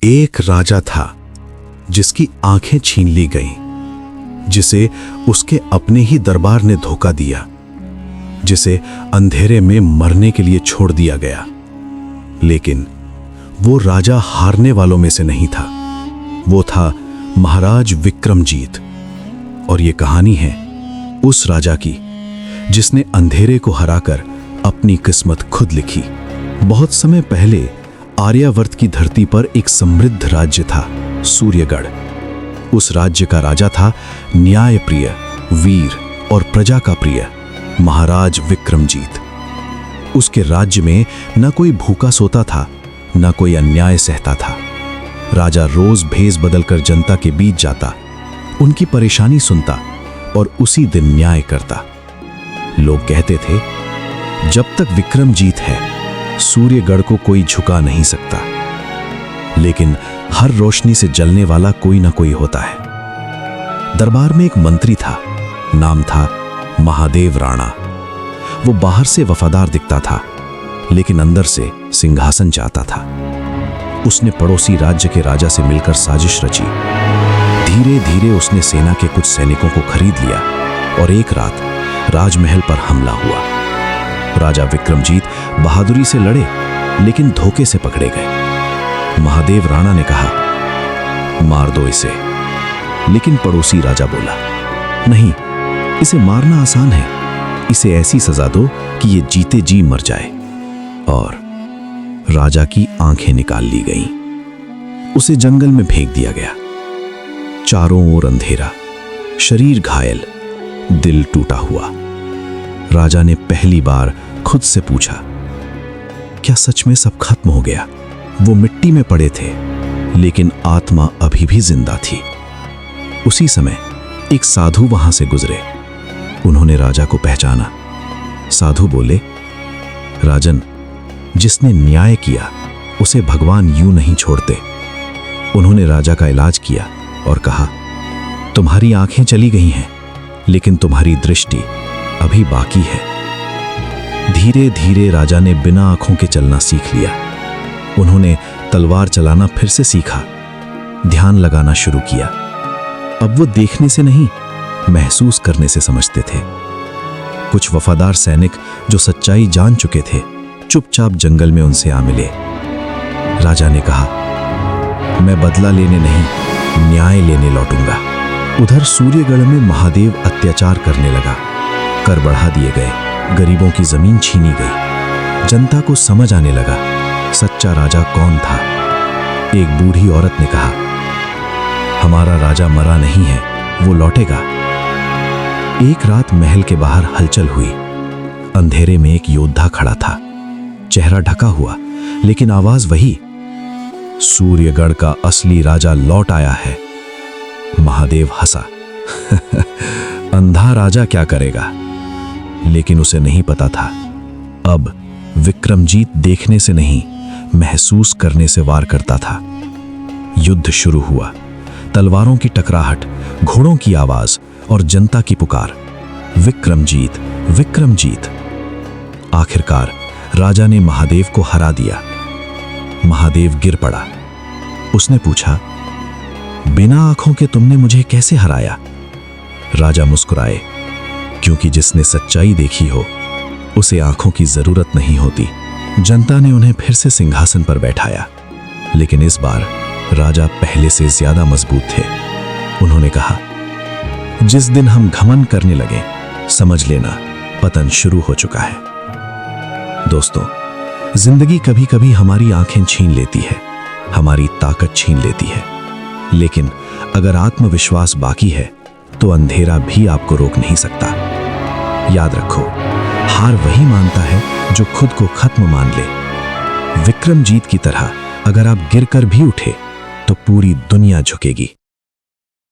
एक राजा था जिसकी आंखें छीन ली गईं, जिसे उसके अपने ही दरबार ने धोखा दिया, जिसे अंधेरे में मरने के लिए छोड़ दिया गया। लेकिन वो राजा हारने वालों में से नहीं था। वो था महाराज विक्रमजीत। और ये कहानी है उस राजा की जिसने अंधेरे को हराकर अपनी किस्मत खुद लिखी। बहुत समय पहले आर्यावर्त की धरती पर एक समृद्ध राज्य था, सूर्यगढ़। उस राज्य का राजा था न्यायप्रिय, वीर और प्रजा का प्रिय महाराज विक्रमजीत। उसके राज्य में न कोई भूखा सोता था, न कोई अन्याय सहता था। राजा रोज भेष बदलकर जनता के बीच जाता, उनकी परेशानी सुनता और उसी दिन न्याय करता। लोग कहते थे, जब तक विक्रमजीत है सूर्यगढ़ को कोई झुका नहीं सकता। लेकिन हर रोशनी से जलने वाला कोई ना कोई होता है। दरबार में एक मंत्री था, नाम था महादेव राणा। वो बाहर से वफादार दिखता था, लेकिन अंदर से सिंहासन चाहता था। उसने पड़ोसी राज्य के राजा से मिलकर साजिश रची। धीरे धीरे उसने सेना के कुछ सैनिकों को खरीद लिया और एक रात राजमहल पर हमला हुआ। राजा विक्रमजीत बहादुरी से लड़े, लेकिन धोखे से पकड़े गए। महादेव राणा ने कहा, मार दो इसे। लेकिन पड़ोसी राजा बोला, नहीं, इसे मारना आसान है। इसे ऐसी सजा दो कि ये जीते जी मर जाए। और राजा की आंखें निकाल ली गईं। उसे जंगल में फेंक दिया गया। चारों ओर अंधेरा, शरीर घायल, दिल टूटा हुआ। राजा ने पहली बार खुद से पूछा, क्या सच में सब खत्म हो गया? वो मिट्टी में पड़े थे, लेकिन आत्मा अभी भी जिंदा थी। उसी समय एक साधु वहां से गुजरे। उन्होंने राजा को पहचाना। साधु बोले, राजन, जिसने न्याय किया उसे भगवान यूं नहीं छोड़ते। उन्होंने राजा का इलाज किया और कहा, तुम्हारी आंखें चली गई हैं, लेकिन तुम्हारी दृष्टि अभी बाकी है। धीरे धीरे राजा ने बिना आंखों के चलना सीख लिया। उन्होंने तलवार चलाना फिर से सीखा, ध्यान लगाना शुरू किया। अब वो देखने से नहीं, महसूस करने से समझते थे। कुछ वफादार सैनिक जो सच्चाई जान चुके थे, चुपचाप जंगल में उनसे आ मिले। राजा ने कहा, मैं बदला लेने नहीं, न्याय लेने लौटूंगा। उधर सूर्यगढ़ में महादेव अत्याचार करने लगा। कर बढ़ा दिए गए, गरीबों की जमीन छीनी गई। जनता को समझ आने लगा सच्चा राजा कौन था। एक बूढ़ी औरत ने कहा, हमारा राजा मरा नहीं है, वो लौटेगा। एक रात महल के बाहर हलचल हुई। अंधेरे में एक योद्धा खड़ा था, चेहरा ढका हुआ, लेकिन आवाज वही, सूर्यगढ़ का असली राजा लौट आया है। महादेव हंसा, अंधा राजा क्या करेगा? लेकिन उसे नहीं पता था, अब विक्रमजीत देखने से नहीं, महसूस करने से वार करता था। युद्ध शुरू हुआ। तलवारों की टकराहट, घोड़ों की आवाज और जनता की पुकार, विक्रमजीत, विक्रमजीत। आखिरकार राजा ने महादेव को हरा दिया। महादेव गिर पड़ा। उसने पूछा, बिना आंखों के तुमने मुझे कैसे हराया? राजा मुस्कुराए, क्योंकि जिसने सच्चाई देखी हो उसे आंखों की जरूरत नहीं होती। जनता ने उन्हें फिर से सिंहासन पर बैठाया, लेकिन इस बार राजा पहले से ज्यादा मजबूत थे। उन्होंने कहा, जिस दिन हम घमंड करने लगे, समझ लेना पतन शुरू हो चुका है। दोस्तों, जिंदगी कभी कभी हमारी आंखें छीन लेती है, हमारी ताकत छीन लेती है, लेकिन अगर आत्मविश्वास बाकी है तो अंधेरा भी आपको रोक नहीं सकता। याद रखो, हार वही मानता है जो खुद को खत्म मान ले। विक्रमजीत की तरह अगर आप गिरकर भी उठे तो पूरी दुनिया झुकेगी।